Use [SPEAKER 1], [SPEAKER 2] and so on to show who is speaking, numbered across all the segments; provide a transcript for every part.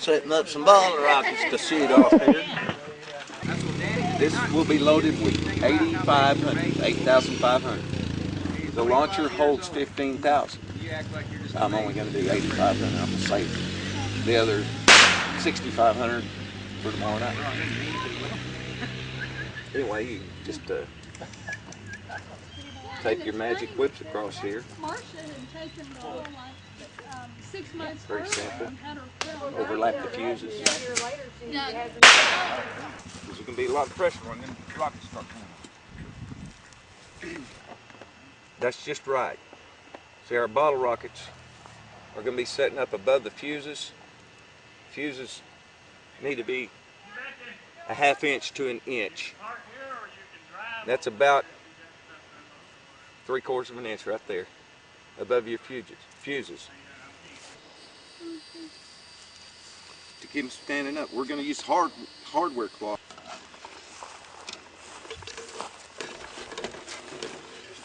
[SPEAKER 1] Setting up some bottle rockets to shoot off here. This will be loaded with 8,500. The launcher holds 15,000. I'm only going to do 8,500. I'm going to save the other 6,500 for tomorrow night. Anyway, you just take your magic whips across here. Very simple. Overlap the fuses. There's going to be a lot of pressure on them rockets start coming. That's just right. See, our bottle rockets are going to be setting up above the fuses. Fuses need to be a 1/2 inch to 1 inch. That's about 3/4 of an inch right there above your fuses. To keep them standing up, we're going to use hardware cloth.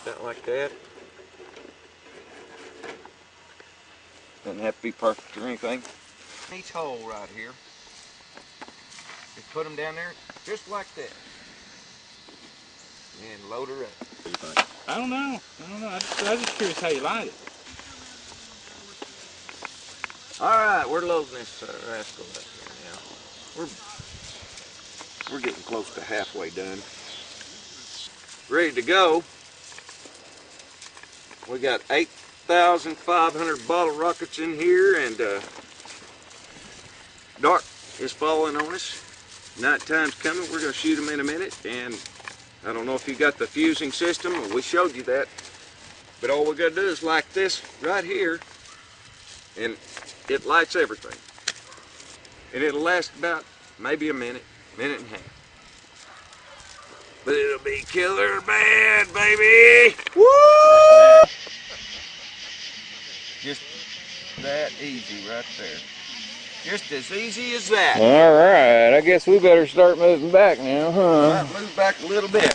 [SPEAKER 1] Just like that. Doesn't have to be perfect or anything. Each hole right here, just put them down there just like that, and load her up.
[SPEAKER 2] I don't know. I'm just curious how you light it.
[SPEAKER 1] All right, we're loading this rascal up here now. We're getting close to halfway done. Ready to go. We got 8,500 bottle rockets in here, and dark is falling on us. Nighttime's coming. We're going to shoot them in a minute, and I don't know if you got the fusing system. We showed you that, but all we're going to do is like this right here, and it lights everything. And it'll last about maybe a minute and a half. But it'll be killer bad, baby! Woo! Just that easy right there. Just as easy as that.
[SPEAKER 2] All right, I guess we better start moving back now, huh?
[SPEAKER 1] All right, move back a little bit.